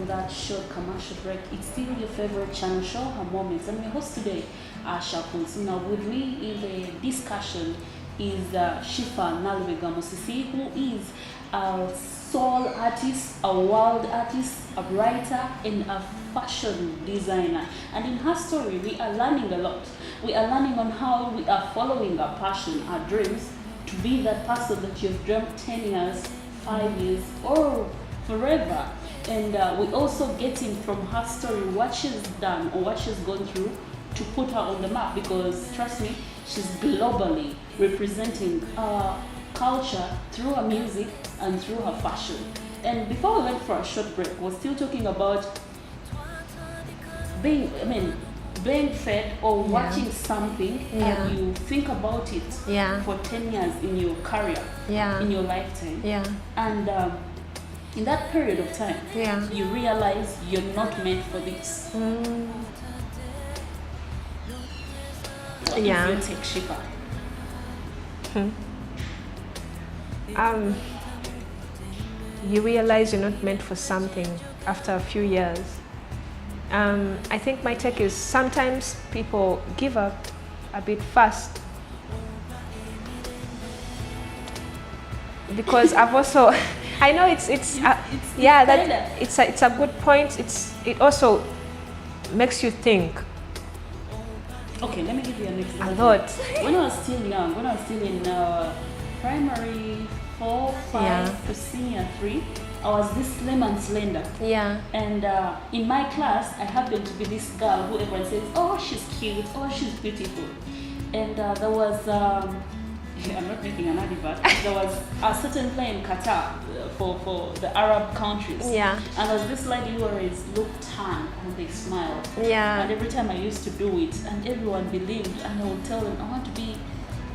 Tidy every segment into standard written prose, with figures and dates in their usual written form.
from that short commercial break. It's still your favorite channel show, Her Moments. I'm your host today, Shapus. Now with me in the discussion is Shifah Musisi, who is a soul artist, a world artist, a writer, and a fashion designer. And in her story, we are learning a lot. We are learning on how we are following our passion, our dreams, to be that person that you've dreamt 10 years, 5 years, or forever. And we also getting from her story what she's done or what she's gone through to put her on the map, because trust me, she's globally representing culture through her music and through her fashion. And before we went for a short break, we're still talking about being fed or watching something and you think about it for 10 years in your career, in your lifetime. And in that period of time, you realize you're not meant for this. What is your take, Shifah? You realize you're not meant for something after a few years. I think my take is sometimes people give up a bit fast, because I've also I know it's a good point. It also makes you think. Okay, let me give you an example. A lot. When I was still young, when I was still in primary 4, 5 to senior 3, I was this slim and slender. And in my class, I happened to be this girl who everyone says, oh, she's cute, oh, she's beautiful. And there was, I'm not making an advert, there was a certain play in Qatar for the Arab countries. And there was this lady who always looked tan and they smiled. And every time I used to do it, and everyone believed, and I would tell them, I want to be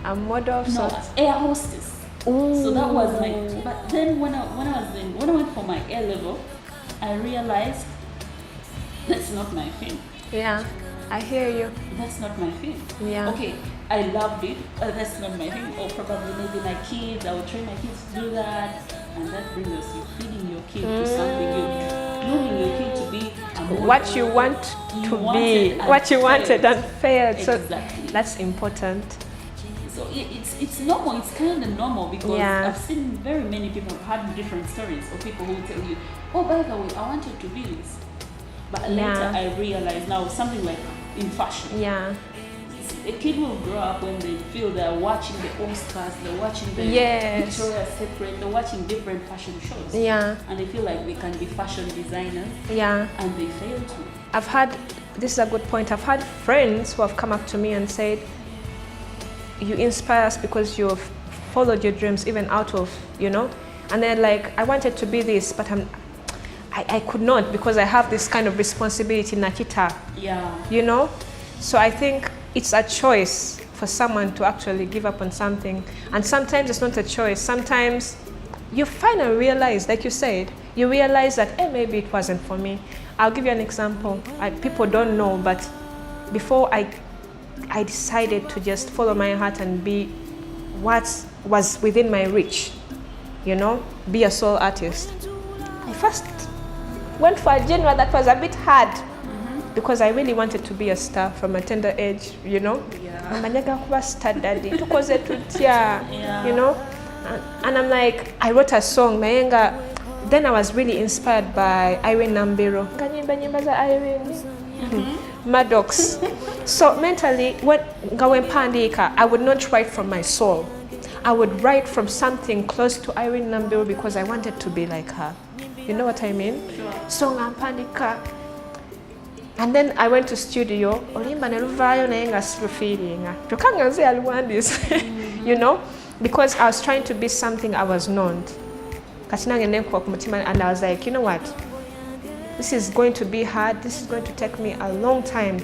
a model of sorts. Air hostess. Ooh. So that was my. But then when I went for my A level, I realized that's not my thing. I hear you. That's not my thing. Okay, I loved it. That's not my thing. Or probably maybe my kids. I would train my kids to do that, and that brings us you feeding your kid to something. You're grooming your kid to be what you want to be, what you wanted and failed. Exactly. So that's important. So it's normal, it's kind of normal, because I've seen very many people have had different stories of people who will tell you, oh, by the way, I wanted to be this. But later I realized now something like in fashion. A kid will grow up when they feel they're watching the Oscars, they're watching the Victoria's Secret, they're watching different fashion shows. And they feel like they can be fashion designers. And they fail to. This is a good point, I've had friends who have come up to me and said, you inspire us because you've followed your dreams even out of, and they're like, I wanted to be this, but I could not because I have this kind of responsibility, Nakita. So I think it's a choice for someone to actually give up on something. And sometimes it's not a choice. Sometimes you finally realize, like you said, you realize that, maybe it wasn't for me. I'll give you an example. People don't know, but before I decided to just follow my heart and be what was within my reach, be a soul artist. I first went for a genre that was a bit hard because I really wanted to be a star from a tender age, And I'm like, I wrote a song, then I was really inspired by Irene Nambiro. Maddox. So mentally, when Pandika, I would not write from my soul. I would write from something close to Irene Nambiro because I wanted to be like her. You know what I mean? So Pandika. And then I went to studio. Because I was trying to be something I was not. And I was like, you know what? This is going to be hard. This is going to take me a long time,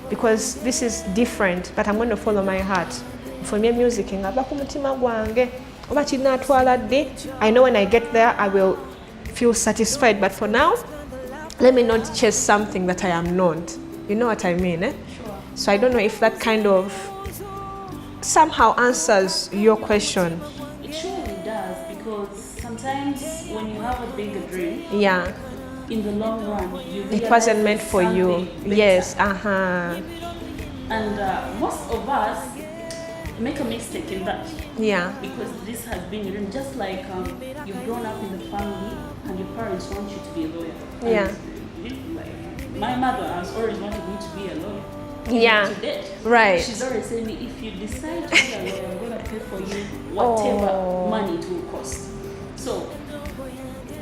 because this is different, but I'm going to follow my heart. For me, music, I know when I get there, I will feel satisfied. But for now, let me not chase something that I am not. You know what I mean? So I don't know if that kind of somehow answers your question. It surely does, because sometimes when you have a bigger dream, in the long run, you It realize wasn't meant there's for you. something better. Yes, And most of us make a mistake in that. Yeah. Because this has been written just like you've grown up in the family and your parents want you to be a lawyer. Yeah. And, like, my mother has always wanted me to be a lawyer. Yeah. To date. Right. She's always saying me, if you decide to be a lawyer, I'm going to pay for you whatever money it will cost. So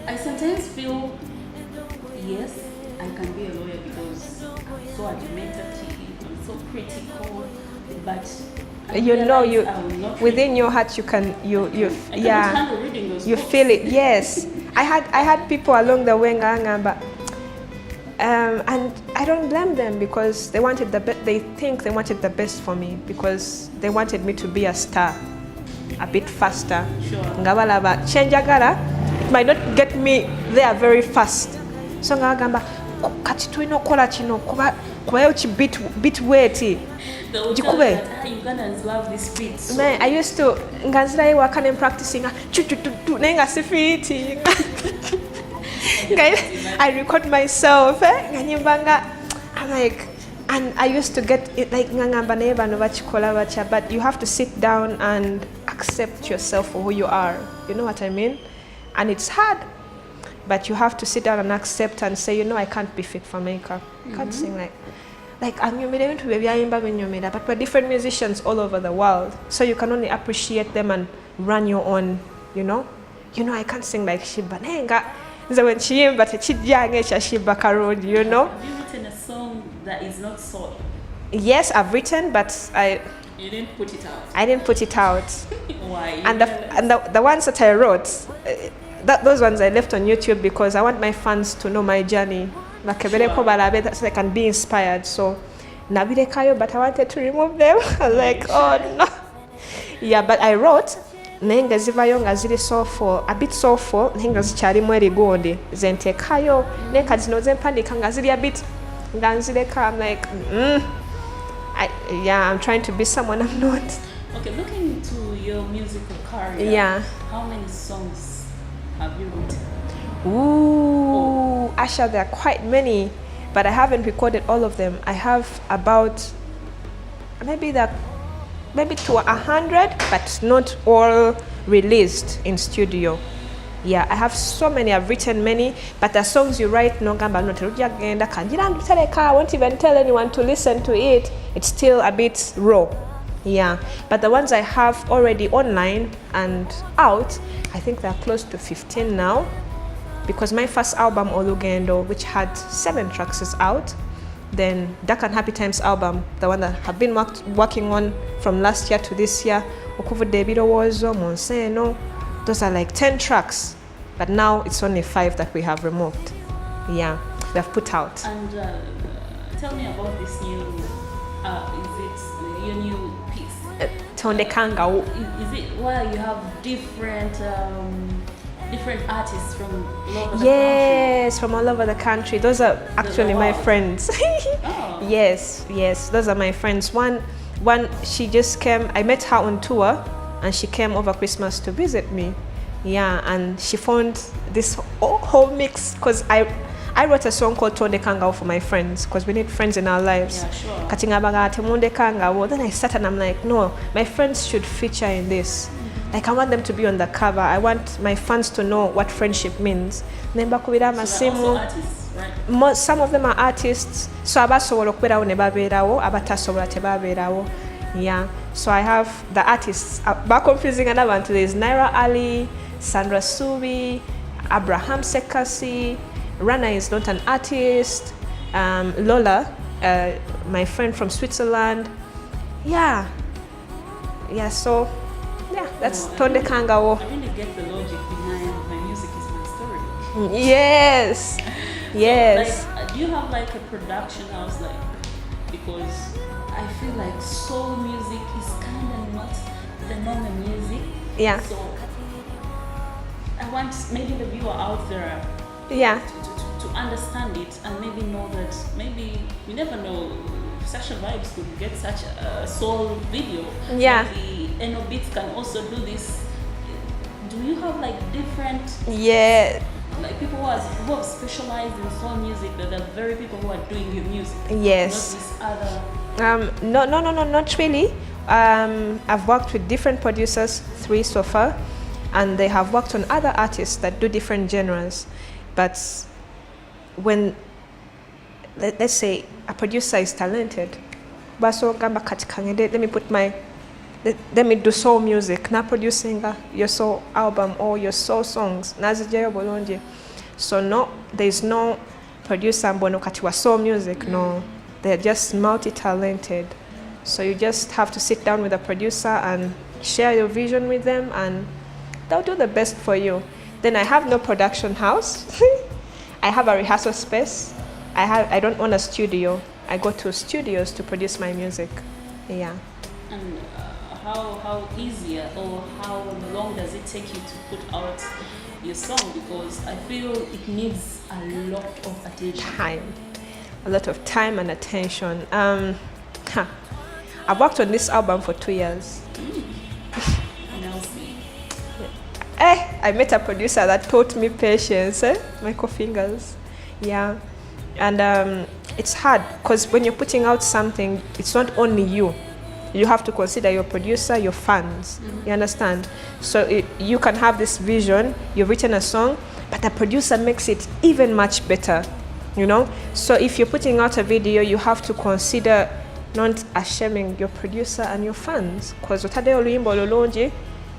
I sometimes feel, yes, I can be a lawyer because I'm so argumentative, I'm so critical, but I You know, realize I will not within your heart you can I cannot handle reading those you books. feel it. Yes, I had people along the way but and I don't blame them because they wanted they think they wanted the best for me because they wanted me to be a star a bit faster. Sure. Ngabalaba chenjagala, it might not get me there very fast, so ngagamba kati tulina okukola kino kubayo bit weight. Ugandans love this beat. So. Man, I used to nganzira waka and practicing nenga sifiti. I record myself I'm like, and I used to get it like ngangamba neba no bachikola bacha, but you have to sit down and accept yourself for who you are. You know what I mean? And it's hard, but you have to sit down and accept and say, I can't be fit for makeup. I can't sing like I'm to be but we're different musicians all over the world, so you can only appreciate them and run your own. I can't sing like Shiba Nenga. So when she but Shiba Karod, Have you written a song that is not soul? Yes, I've written, but You didn't put it out. I didn't put it out. Why? And the ones that I wrote, those ones I left on YouTube because I want my fans to know my journey. So they can be inspired. So Nabirekayo, but I wanted to remove them. I was like, oh no. Yeah, but I wrote nenga zivayo nga ziri soulful, a bit soulful, nenga zikyalimu erigonde zentekayo nenga zino zempandika nga ziri a bit nga nzireka. I'm like I'm trying to be someone I'm not. Okay, looking into your musical career, Yeah. How many songs have you written? Ooh, Asha, there are quite many, but I haven't recorded all of them. I have about maybe to 100, but not all released in studio. Yeah, I have so many. I've written many, but the songs you write, I won't even tell anyone to listen to it. It's still a bit raw. Yeah, but the ones I have already online and out, I think they're close to 15 now. Because my first album, Olugendo, which had 7 tracks, is out. Then Dark and Happy Times album, the one that I've been working on from last year to this year, Okuvu Debido Wozo, Monseno, those are like 10 tracks. But now it's only 5 that we have removed. Yeah, we have put out. And tell me about this new, is it your new piece? Tonde Kanga. Is it where you have different artists from all over the country? Yes, from all over the country. Those are actually my friends. Oh. Yes, those are my friends. One, she just came. I met her on tour, and she came over Christmas to visit me. Yeah, and she found this whole mix because I wrote a song called Tonde Kangao for my friends because we need friends in our lives. Yeah, sure. Katingabaga Temunde Kangao. Then I sat and I'm like, no, my friends should feature in this. Like I want them to be on the cover. I want my fans to know what friendship means. So they're also artists, right? Some of them are artists. So abasobola okubeerawo ne babeerawo, abatasobola tebabeerawo. Yeah. So I have the artists. Back confusing n'abantu. There's Naira Ali, Sandra Subi, Abraham Sekasi. Rana is not an artist. Lola, my friend from Switzerland. Yeah. So. Yeah, that's Tonde Kangawo. I really get the logic behind my music is my story. Yes. Like, do you have like a production house, like, because I feel like soul music is kind of not the normal music. Yeah. So I want maybe the viewer out there to understand it and maybe know that maybe you never know. Session Vibes could get such a soul video. Yeah. Maybe Eno Beats can also do this. Do you have like different like people who have specialized in soul music, that are very people who are doing your music. Yes. Not this other. No, not really. I've worked with different producers, 3 so far, and they have worked on other artists that do different genres. But when, let's say, a producer is talented, let me do soul music, na producing your soul album or your soul songs. So no, there's no producer mbono kati wa soul music, no. They're just multi-talented. So you just have to sit down with a producer and share your vision with them, and they'll do the best for you. Then I have no production house. I have a rehearsal space. I don't own a studio. I go to studios to produce my music. Yeah. And how easier or how long does it take you to put out your song? Because I feel it needs a lot of attention. A lot of time and attention. I've worked on this album for 2 years. I met a producer that taught me patience. Michael Fingers. Yeah. And it's hard because when you're putting out something, it's not only you. You have to consider your producer, your fans. You understand? So you can have this vision, you've written a song, but the producer makes it even much better, you know? So if you're putting out a video, you have to consider not ashaming your producer and your fans, because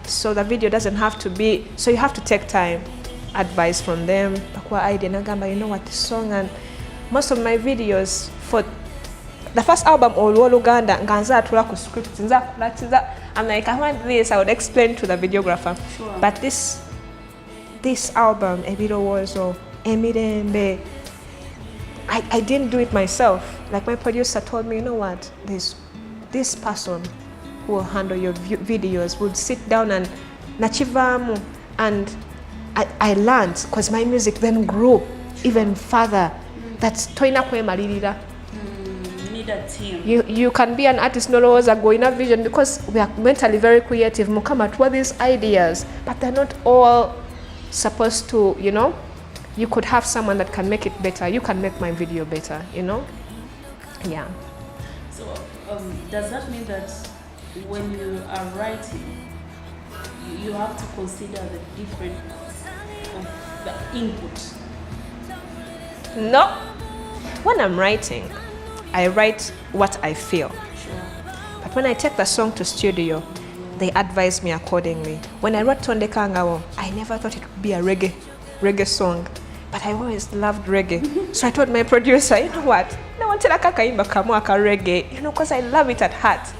so the video doesn't have to be, so you have to take time, advice from them, you know what, this song. And most of my videos for the first album, Uganda, I'm like, I want this, I would explain to the videographer. Sure. But this album, Ebiro Wozo, Emirembe, I didn't do it myself. Like my producer told me, you know what, there's this person who will handle your videos, would sit down and nachivamu, and I learned, because my music then grew even further. That's toina kwe malirira. That team. You can be an artist, no always a going up vision, because we are mentally very creative. Mukama to these ideas, but they're not all supposed to, you know. You could have someone that can make it better. You can make my video better, you know. Yeah. So does that mean that when you are writing, you have to consider the difference of the input? No. When I'm writing, I write what I feel. Sure. But when I take the song to studio, they advise me accordingly. When I wrote Tonde Kangawo, I never thought it would be a reggae song. But I always loved reggae. So I told my producer, you know what? I wanted a kakaimba kamuaka reggae, you know, because I love it at heart.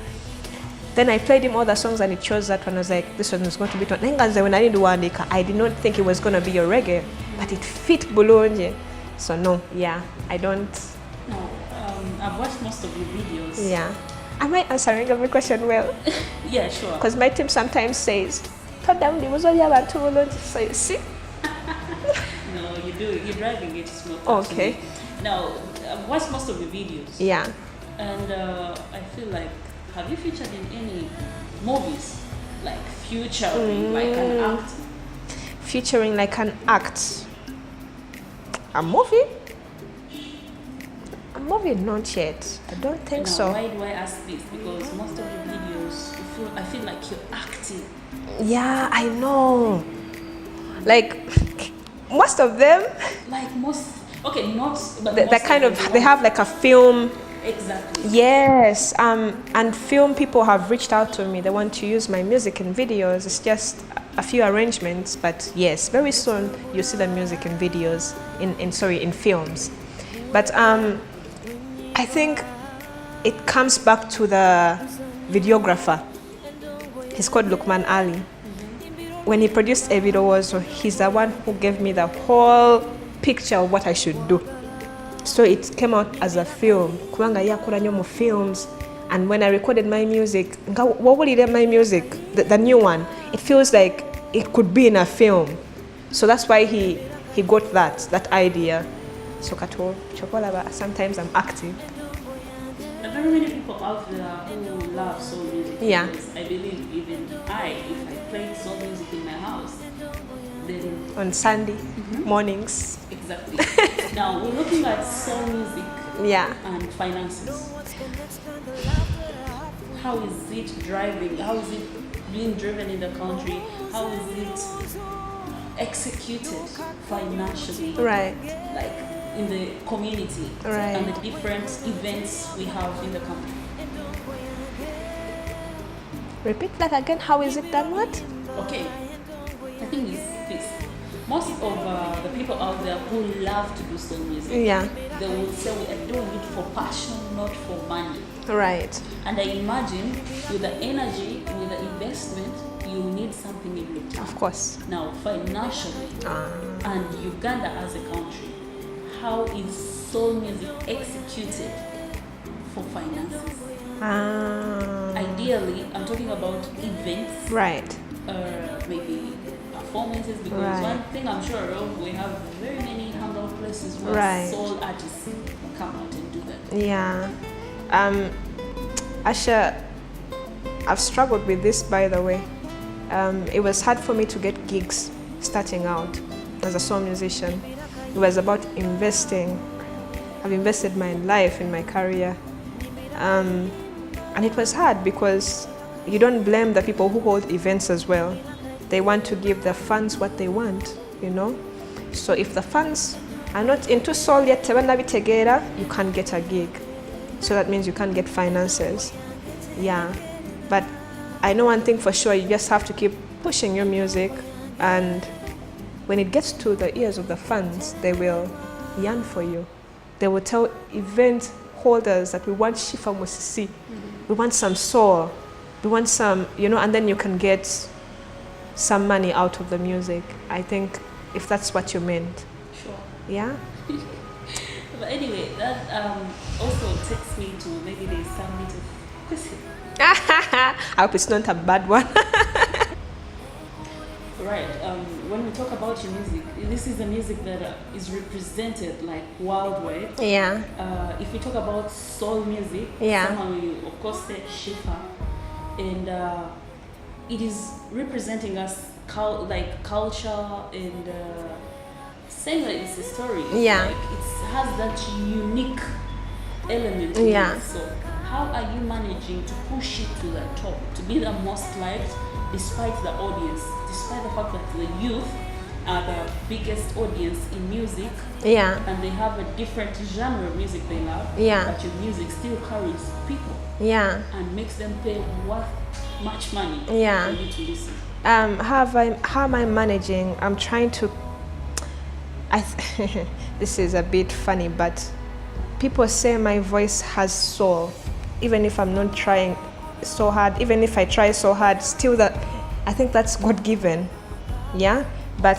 Then I played him all the songs and he chose that one. I was like, this one is going to be when I did Wandika, I did not think it was going to be a reggae, but it fit Bulonje. So no, yeah, I don't. No, I've watched most of your videos. Yeah. Am I answering every question well? Yeah, sure. Because my team sometimes says, so you see? No, you do. You're driving it smooth. Okay. Now, I've watched most of your videos. Yeah. And I feel like, have you featured in any movies? Like featuring like an act? Featuring like an act. A movie? A movie, not yet. I don't think so. Why do I ask this? Because most of your videos, I feel like you're acting. Yeah, I know. Like, most of them. Like most, okay, not, but they kind of, they have like a film. Exactly. Yes, and film people have reached out to me. They want to use my music in videos. It's just a few arrangements, but yes, very soon you'll see the music in videos, in films. But I think it comes back to the videographer. He's called Lukman Ali. When he produced Evido Wozo, he's the one who gave me the whole picture of what I should do. So it came out as a film. Kubanga yakora nyo mu films. And when I recorded my music, what would it my music? The new one. It feels like it could be in a film. So that's why he got that idea. So kato chokola, sometimes I'm active. There are very many people out there who love soul music. Yeah. I believe even if I played soul music in my house, then On Sunday mornings. exactly. Now we're looking at soul music Yeah. and finances. How is it driving? How is it being driven in the country? How is it executed financially? Right. Like in the community Right. and the different events we have in the country. Repeat that again. How is it done? What? Okay, the thing is this. Most of the people out there who love to do soul music, Yeah. they will say we are doing it for passion, not for money. Right. And I imagine with the energy, with the investment, you need something in return. Of course. Now, financially, and Uganda as a country, how is soul music executed for finances? Ideally, I'm talking about events, Right. maybe performances, because Right. one thing I'm sure of, we have very many hangout places where Right. soul artists come out and do that. Yeah. Asha, I've struggled with this, by the way. It was hard for me to get gigs starting out as a soul musician. It was about investing. I've invested my life in my career. And it was hard because you don't blame the people who hold events as well. They want to give the fans what they want, you know? So if the fans are not into soul yet, you can't get a gig. So that means you can't get finances. Yeah. But I know one thing for sure, you just have to keep pushing your music, and when it gets to the ears of the fans, they will yearn for you. They will tell event holders that we want Shifah Musisi, we want some soul, we want some, you know, and then you can get some money out of the music. I think if that's what you meant. Sure. Yeah? But anyway, that also takes me to maybe there's some bit of question. I hope it's not a bad one. Right. When we talk about your music, this is the music that is represented like worldwide. Yeah. If we talk about soul music, Yeah. someone will of course say Shifah, and it is representing us like culture and saying that it's a story. Yeah. Like it has that unique element. Yeah. In it. So how are you managing to push it to the top, to be the most liked, despite the audience, despite the fact that the youth are the biggest audience in music, Yeah. and they have a different genre of music they love, Yeah. but your music still carries people Yeah. and makes them pay much money Yeah. for you to listen. How am I managing? I'm trying to. This is a bit funny, but people say my voice has soul, even if I'm not trying so hard. Even if I try so hard, still that I think that's God given. Yeah, but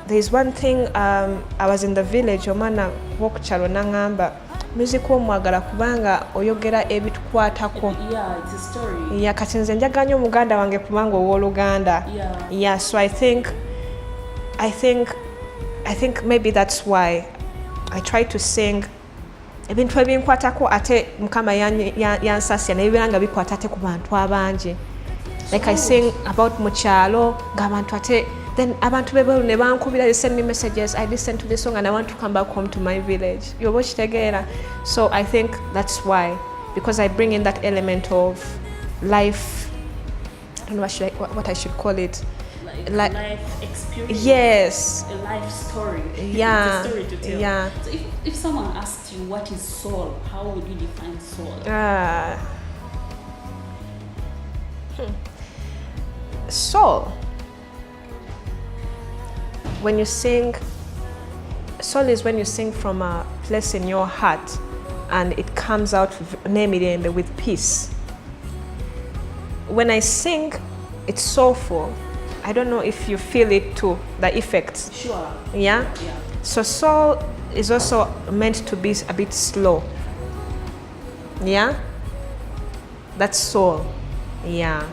there's one thing. I was in the village. Omwana wokuchalo nangamba music omwagala kubanga oyogera ebitukwatako. Yeah, it's a story. Yeah, kati nze njagala nnyo muganda wange kubanga ow'oluganda. Yeah. Yeah, so I think maybe that's why I try to sing ebintu ebinkwatako ate mukama yansasya nebibera nga bikwata ate ku bantu abangi. Like I sing about mukyalo ng'abantu ate then abantu bebelu ne bankubira, they send me messages, I listen to this song and I want to come back home to my village. Yoba kitegeera. So I think that's why, because I bring in that element of life. I don't know what I should call it. Like life experience. Yes. A life story. Yeah. It's a story to tell. Yeah. So if someone asked you what is soul, how would you define soul? Soul. When you sing, soul is when you sing from a place in your heart and it comes out with peace. When I sing, it's soulful. I don't know if you feel it too, the effects. Sure. Yeah? Yeah. So soul is also meant to be a bit slow. Yeah? That's soul. Yeah.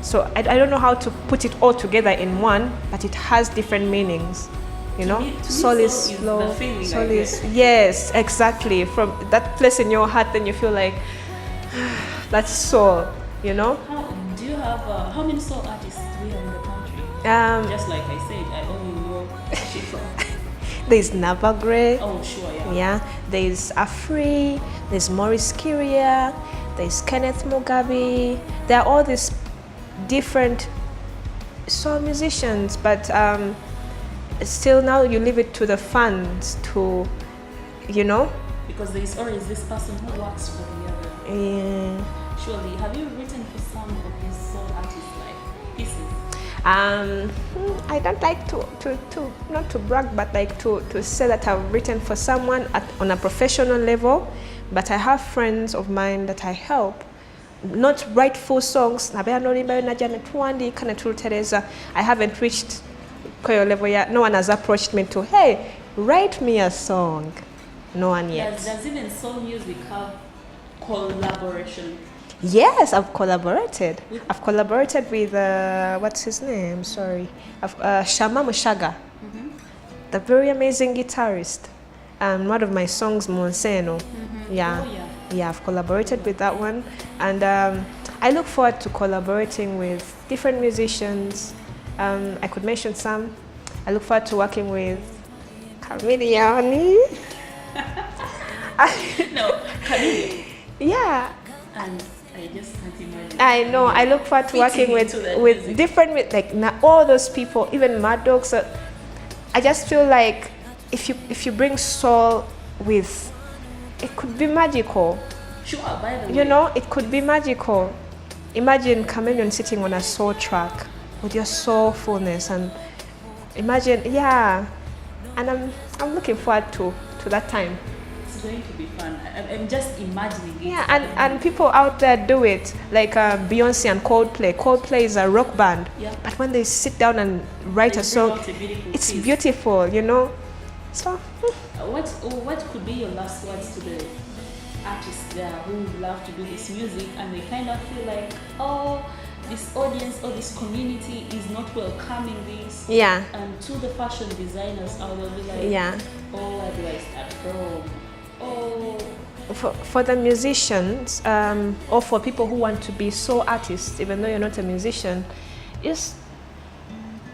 So I don't know how to put it all together in one, but it has different meanings. You know? To me, soul is slow. the feeling Soul I is, get. yes, exactly. From that place in your heart, then you feel like, that's soul, you know? Do you have, how many soul artists do we have in the country? Just like I said, I only know Shifah. There's Navagre. Oh, sure, yeah. Yeah, there's Afri, there's Maurice Kiria, there's Kenneth Mugabe. There are all these different soul musicians, but still now you leave it to the fans to, you know. Because there is always this person who works for the other. Surely, have you written for some of these soul artists like pieces? I don't like to not to brag, but like to say that I've written for someone on a professional level, but I have friends of mine that I help not write full songs. I haven't reached Koyo level yet. No one has approached me to, hey, write me a song. No one yet. Does even soul music have collaboration? Yes, I've collaborated. I've collaborated with, what's his name? Sorry. Shama Mushaga, the very amazing guitarist. And one of my songs, Monseno. Yeah. Oh, yeah. Yeah, I've collaborated with that one. And I look forward to collaborating with different musicians. I could mention some. I look forward to working with Chameleone. No, Chameleone. Yeah. And I just can't imagine. I know. I look forward to working with different, like all those people, even Mad Dogs. I just feel like if you bring soul with, it could be magical. Sure, by the way. You know, it could be magical. Imagine Chameleone sitting on a soul track with your soulfulness, and imagine, yeah. And I'm looking forward to that time. It's going to be fun. I'm just imagining it. Yeah, and people out there do it, like Beyonce and Coldplay. Coldplay is a rock band, yeah. But when they sit down and write a song, it's piece. Beautiful, you know. So, what could be your last words to the artists there who love to do this music and they kind of feel like, oh, this audience or this community is not welcoming this? Yeah. And to the fashion designers, I will be like, yeah. Oh, where do I start from? Oh. For the musicians, or for people who want to be soul artists, even though you're not a musician, just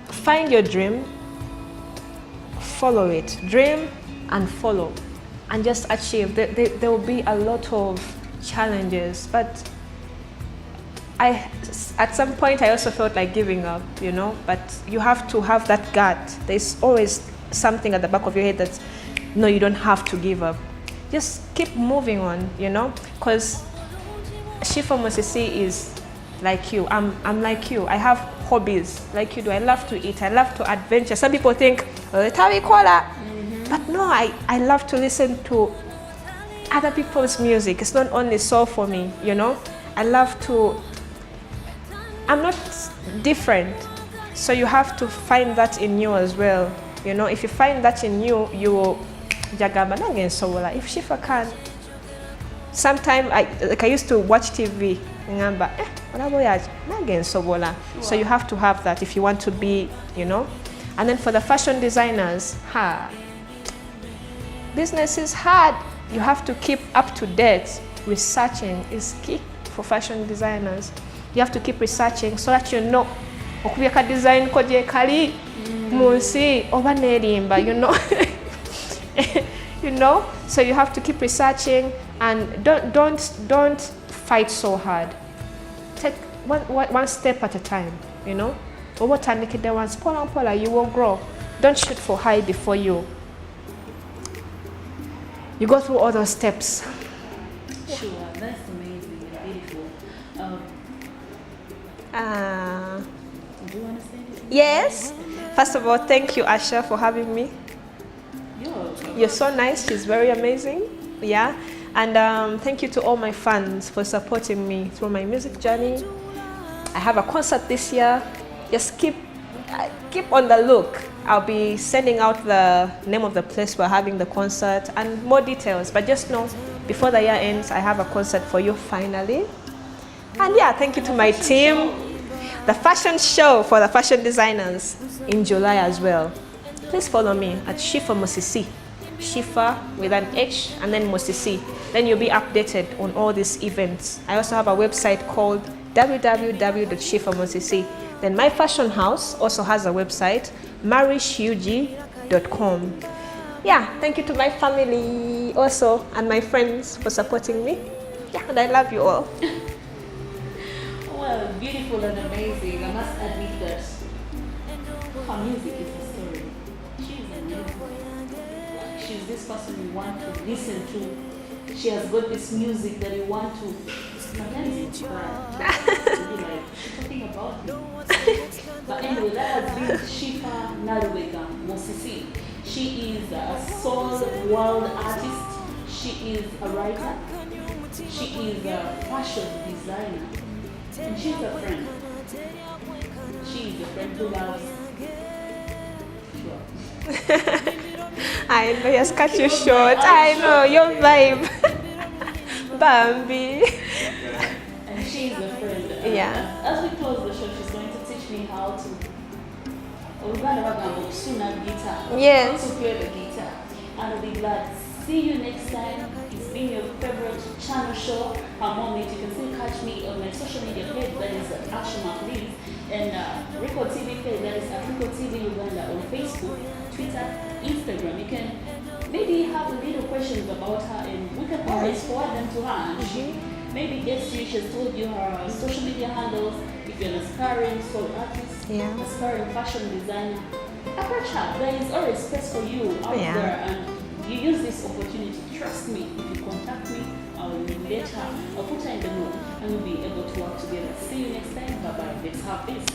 find your dream, follow it. Dream and follow, and just achieve. There will be a lot of challenges, but at some point I also felt like giving up, you know, but you have to have that gut. There's always something at the back of your head that, no, you don't have to give up. Just keep moving on, you know, because Shifah Musisi is like you. I'm like you. I have hobbies like you do. I love to eat. I love to adventure. Some people think, oh, it's how we call that. But no, I love to listen to other people's music. It's not only soul for me, you know. I love to, I'm not different. So you have to find that in you as well. You know, if you find that in you, you will jagamba nange nsobola. If Shifah can, sometimes I used to watch TV ngamba nange nsobola. So you have to have that if you want to be, you know. And then for the fashion designers, business is hard. You have to keep up to date. Researching is key for fashion designers. You have to keep researching so that you know okubya design koje kali munsi oba nerimba, you know. You know, so you have to keep researching and don't fight so hard. Take one step at a time, you know. Over time, once pola you will grow. Don't shoot for high before you go through all those steps. Sure, that's amazing and beautiful. Do you want to say anything? Yes. First of all, thank you, Asha, for having me. You're welcome. You're so nice. She's very amazing. Yeah. And thank you to all my fans for supporting me through my music journey. I have a concert this year. Just keep on the look. I'll be sending out the name of the place we're having the concert and more details. But just know, before the year ends, I have a concert for you finally. And yeah, thank you to my team. The fashion show for the fashion designers in July as well. Please follow me at Shifah Musisi. Shifah with an H and then Musisi. Then you'll be updated on all these events. I also have a website called www.shifahmusisi. Then my fashion house also has a website, marishug.com. gmail.com. Yeah, thank you to my family also and my friends for supporting me. Yeah, and I love you all. Well, beautiful and amazing. I must admit that her music is a story. She's amazing. She's this person you want to listen to. She has got this music that you want to. Sometimes you cry. You'll be like, she's talking about me. But anyway, that has been Shifah Naluwega Musisi. She is a soul world artist. She is a writer. She is a fashion designer. And she's a friend. She is a friend who loves. Sure. I know, just cut you short. I know, your vibe. Bambi. And she's a friend. Yeah. As we close the show, she's going to teach me how to. Guitar. Yes. How to play the guitar. And I'll be glad. See you next time. It's been your favorite channel show, Her Moment. You can still catch me on my social media page, that is Action Please, and Record TV page, that is Record TV Uganda, on Facebook, Twitter, Instagram. You can maybe have little questions about her, and we can always forward them to her. And she maybe gets you. She's told you her social media handles. If you're an aspiring soul artist, aspiring fashion designer, approach her. There is always space for you out there, and you use this opportunity. Trust me, if you contact me, I'll let her, I'll put her in the mood, and we'll be able to work together. See you next time. Bye bye. Let's have this.